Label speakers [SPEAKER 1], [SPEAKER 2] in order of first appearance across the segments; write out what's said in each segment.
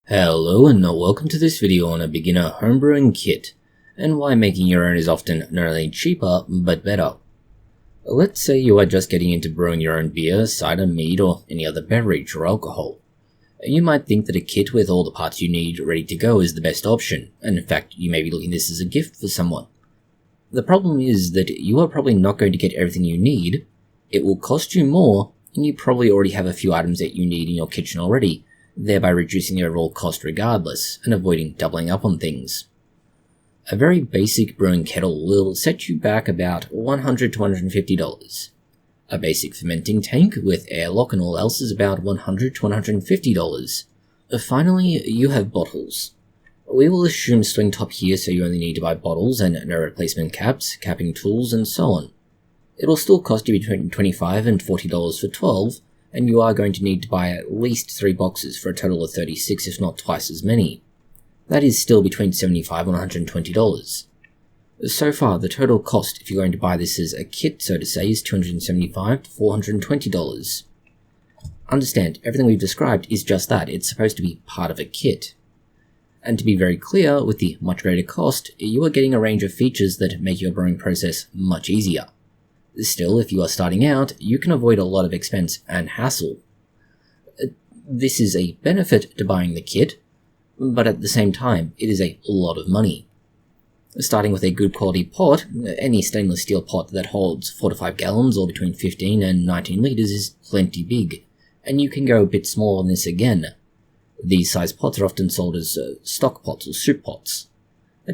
[SPEAKER 1] Hello and welcome to this video on a beginner homebrewing kit, and why making your own is often not only cheaper, but better. Let's say you are just getting into brewing your own beer, cider, mead, or any other beverage or alcohol. You might think that a kit with all the parts you need ready to go is the best option, and in fact you may be looking at this as a gift for someone. The problem is that you are probably not going to get everything you need, it will cost you more, and you probably already have a few items that you need in your kitchen already, thereby reducing the overall cost regardless, and avoiding doubling up on things. A very basic brewing kettle will set you back about $100 to $150. A basic fermenting tank with airlock and all else is about $100 to $150. Finally, you have bottles. We will assume swing top here so you only need to buy bottles and no replacement caps, capping tools, and so on. It will still cost you between $25 and $40 for 12, and you are going to need to buy at least 3 boxes for a total of 36, if not twice as many. That is still between $75 and $120. So far, the total cost if you're going to buy this as a kit, so to say, is $275 to $420. Understand, everything we've described is just that, it's supposed to be part of a kit. And to be very clear, with the much greater cost, you are getting a range of features that make your brewing process much easier. Still, if you are starting out, you can avoid a lot of expense and hassle. This is a benefit to buying the kit, but at the same time, it is a lot of money. Starting with a good quality pot, any stainless steel pot that holds 4 to 5 gallons or between 15 and 19 litres is plenty big, and you can go a bit smaller than this again. These size pots are often sold as stock pots or soup pots.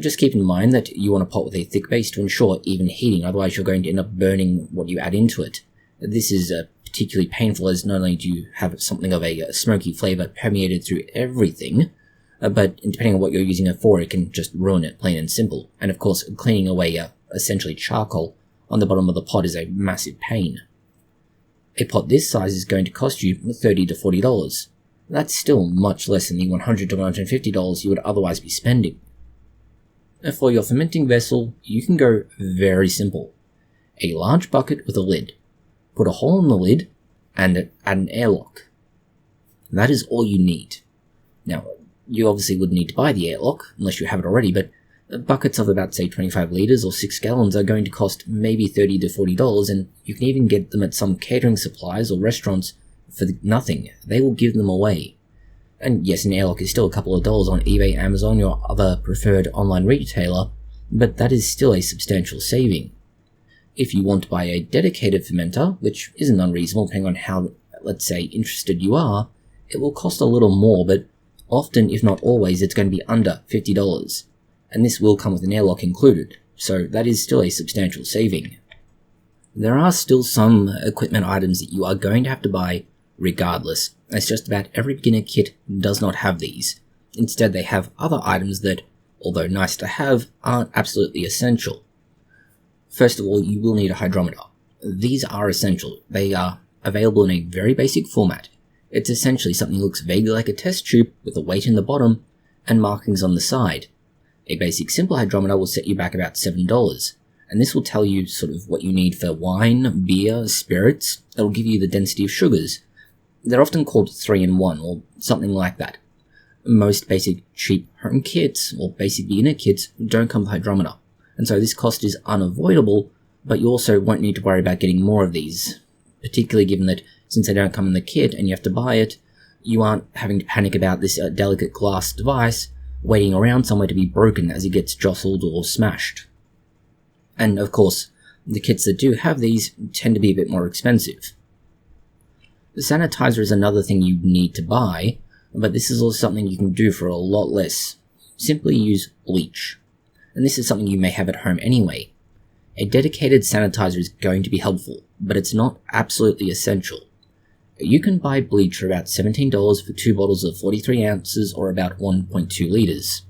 [SPEAKER 1] Just keep in mind that you want a pot with a thick base to ensure even heating, otherwise you're going to end up burning what you add into it. This is particularly painful as not only do you have something of a smoky flavour permeated through everything, but depending on what you're using it for, it can just ruin it, plain and simple. And of course, cleaning away essentially charcoal on the bottom of the pot is a massive pain. A pot this size is going to cost you $30 to $40. That's still much less than the $100 to $150 you would otherwise be spending. For your fermenting vessel, you can go very simple. A large bucket with a lid. Put a hole in the lid and add an airlock. That is all you need. Now, you obviously would need to buy the airlock, unless you have it already, but buckets of about, say, 25 litres or 6 gallons are going to cost maybe $30 to $40, and you can even get them at some catering supplies or restaurants for nothing. They will give them away. And yes, an airlock is still a couple of dollars on eBay, Amazon, or other preferred online retailer, but that is still a substantial saving. If you want to buy a dedicated fermenter, which isn't unreasonable depending on how, let's say, interested you are, it will cost a little more, but often, if not always, it's going to be under $50. And this will come with an airlock included, so that is still a substantial saving. There are still some equipment items that you are going to have to buy regardless, as just about every beginner kit does not have these. Instead, they have other items that, although nice to have, aren't absolutely essential. First of all, you will need a hydrometer. These are essential. They are available in a very basic format. It's essentially something that looks vaguely like a test tube with a weight in the bottom and markings on the side. A basic simple hydrometer will set you back about $7, and this will tell you sort of what you need for wine, beer, spirits. It'll give you the density of sugars. They're often called 3-in-1 or something like that. Most basic cheap home kits or basic beginner kits don't come with hydrometer, and so this cost is unavoidable, but you also won't need to worry about getting more of these, particularly given that since they don't come in the kit and you have to buy it, you aren't having to panic about this delicate glass device waiting around somewhere to be broken as it gets jostled or smashed. And of course, the kits that do have these tend to be a bit more expensive. The sanitizer is another thing you need to buy, but this is also something you can do for a lot less. Simply use bleach. And this is something you may have at home anyway. A dedicated sanitizer is going to be helpful, but it's not absolutely essential. You can buy bleach for about $17 for 2 bottles of 43 ounces or about 1.2 litres.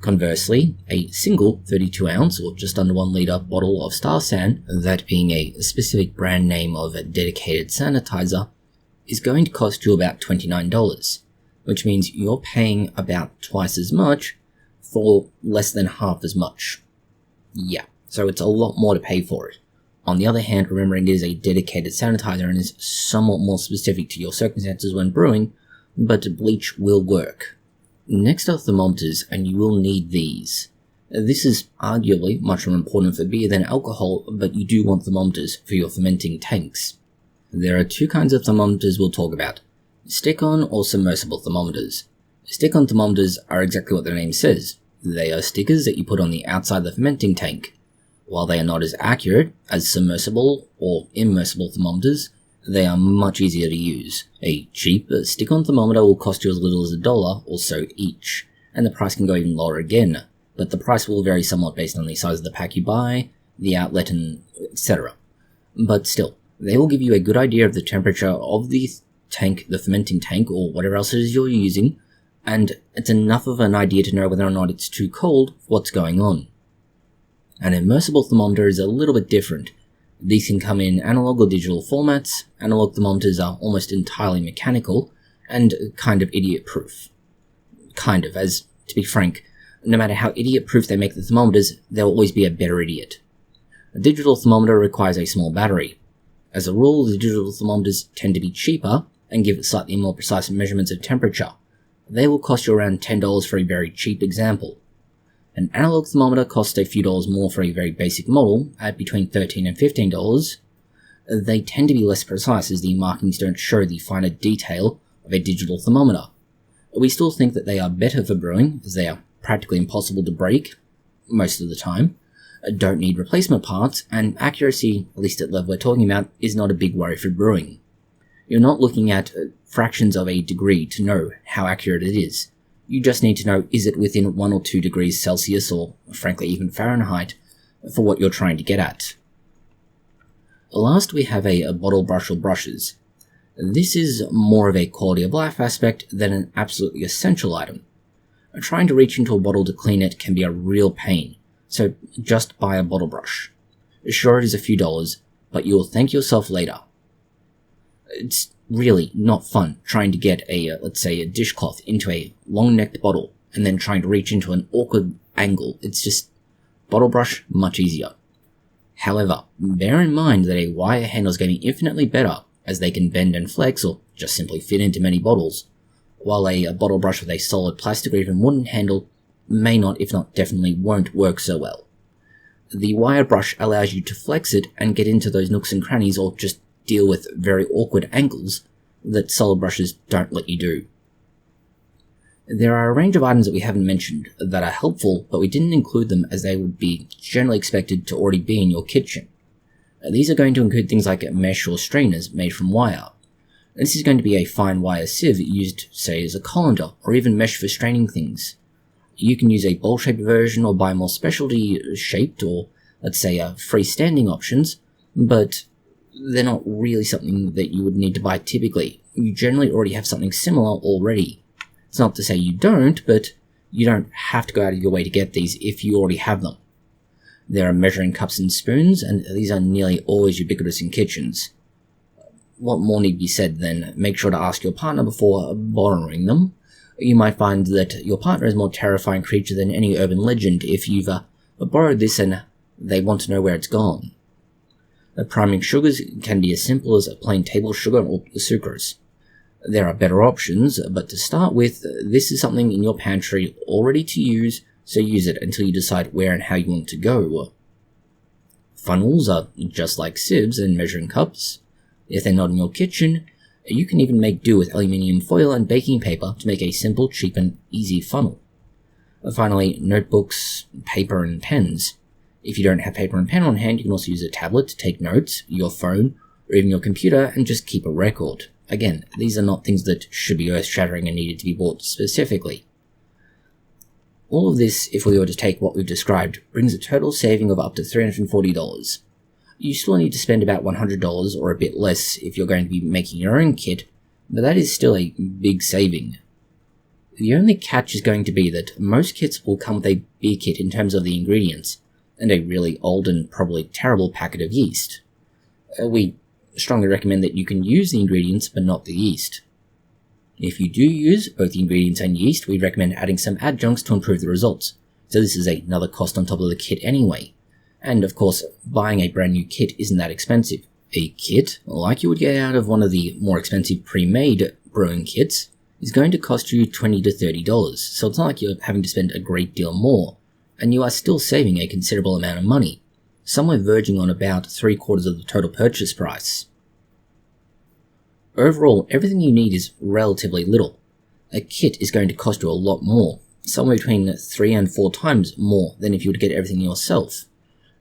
[SPEAKER 1] Conversely, a single 32 ounce or just under 1 litre bottle of Star San, that being a specific brand name of a dedicated sanitizer, is going to cost you about $29, which means you're paying about twice as much for less than half as much. Yeah, so it's a lot more to pay for it. On the other hand, remembering it is a dedicated sanitizer and is somewhat more specific to your circumstances when brewing, but bleach will work. Next are thermometers, and you will need these. This is arguably much more important for beer than alcohol, but you do want thermometers for your fermenting tanks. There are two kinds of thermometers we'll talk about: stick-on or submersible thermometers. Stick-on thermometers are exactly what their name says. They are stickers that you put on the outside of the fermenting tank. While they are not as accurate as submersible or immersible thermometers, they are much easier to use. A cheap stick-on thermometer will cost you as little as $1 or so each, and the price can go even lower again, but the price will vary somewhat based on the size of the pack you buy, the outlet, and etc. But still, they will give you a good idea of the temperature of the tank, the fermenting tank, or whatever else it is you're using, and it's enough of an idea to know whether or not it's too cold for what's going on. An immersible thermometer is a little bit different. These can come in analog or digital formats. Analog thermometers are almost entirely mechanical and kind of idiot-proof. Kind of, as, to be frank, no matter how idiot-proof they make the thermometers, there will always be a better idiot. A digital thermometer requires a small battery. As a rule, the digital thermometers tend to be cheaper and give slightly more precise measurements of temperature. They will cost you around $10 for a very cheap example. An analog thermometer costs a few dollars more for a very basic model, at between $13 and $15. They tend to be less precise as the markings don't show the finer detail of a digital thermometer. We still think that they are better for brewing, as they are practically impossible to break, most of the time, don't need replacement parts, and accuracy, at least at the level we're talking about, is not a big worry for brewing. You're not looking at fractions of a degree to know how accurate it is. You just need to know, is it within 1 or 2 degrees Celsius, or frankly even Fahrenheit, for what you're trying to get at. Last, we have a bottle brush or brushes. This is more of a quality of life aspect than an absolutely essential item. Trying to reach into a bottle to clean it can be a real pain, so just buy a bottle brush. Sure, it is a few dollars, but you'll thank yourself later. It's really not fun trying to get let's say a dishcloth into a long-necked bottle and then trying to reach into an awkward angle. It's just bottle brush, much easier. However, bear in mind that a wire handle is getting infinitely better as they can bend and flex or just simply fit into many bottles, while a bottle brush with a solid plastic or even wooden handle may not, if not definitely won't work so well. The wire brush allows you to flex it and get into those nooks and crannies or just deal with very awkward angles that solid brushes don't let you do. There are a range of items that we haven't mentioned that are helpful, but we didn't include them as they would be generally expected to already be in your kitchen. These are going to include things like mesh or strainers made from wire. This is going to be a fine wire sieve used, say, as a colander, or even mesh for straining things. You can use a bowl-shaped version or buy more specialty-shaped or, let's say, freestanding options, but they're not really something that you would need to buy typically. You generally already have something similar already. It's not to say you don't, but you don't have to go out of your way to get these if you already have them. There are measuring cups and spoons, and these are nearly always ubiquitous in kitchens. What more need be said then? Make sure to ask your partner before borrowing them. You might find that your partner is a more terrifying creature than any urban legend if you've borrowed this and they want to know where it's gone. Priming sugars can be as simple as a plain table sugar or sucrose. There are better options, but to start with, this is something in your pantry already to use, so use it until you decide where and how you want to go. Funnels are just like sieves and measuring cups. If they're not in your kitchen, you can even make do with aluminium foil and baking paper to make a simple, cheap, and easy funnel. Finally, notebooks, paper, and pens. If you don't have paper and pen on hand, you can also use a tablet to take notes, your phone, or even your computer, and just keep a record. Again, these are not things that should be earth-shattering and needed to be bought specifically. All of this, if we were to take what we've described, brings a total saving of up to $340. You still need to spend about $100 or a bit less if you're going to be making your own kit, but that is still a big saving. The only catch is going to be that most kits will come with a beer kit in terms of the ingredients, and a really old and probably terrible packet of yeast. We strongly recommend that you can use the ingredients but not the yeast. If you do use both the ingredients and yeast, we recommend adding some adjuncts to improve the results, so this is another cost on top of the kit anyway. And of course, buying a brand new kit isn't that expensive. A kit, like you would get out of one of the more expensive pre-made brewing kits, is going to cost you $20 to $30, so it's not like you're having to spend a great deal more, and you are still saving a considerable amount of money, somewhere verging on about 3/4 of the total purchase price. Overall, everything you need is relatively little. A kit is going to cost you a lot more, somewhere between 3 and 4 times more than if you were to get everything yourself.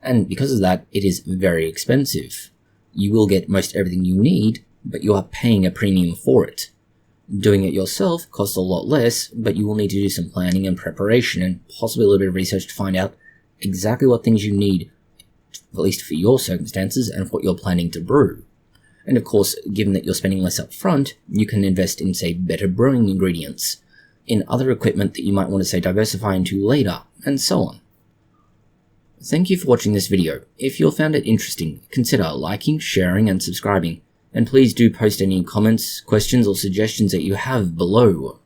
[SPEAKER 1] And because of that, it is very expensive. You will get most everything you need, but you are paying a premium for it. Doing it yourself costs a lot less, but you will need to do some planning and preparation and possibly a little bit of research to find out exactly what things you need, at least for your circumstances and for what you're planning to brew. And of course, given that you're spending less up front, you can invest in, say, better brewing ingredients, in other equipment that you might want to, say, diversify into later, and so on. Thank you for watching this video. If you found it interesting, consider liking, sharing, and subscribing. And please do post any comments, questions, or suggestions that you have below.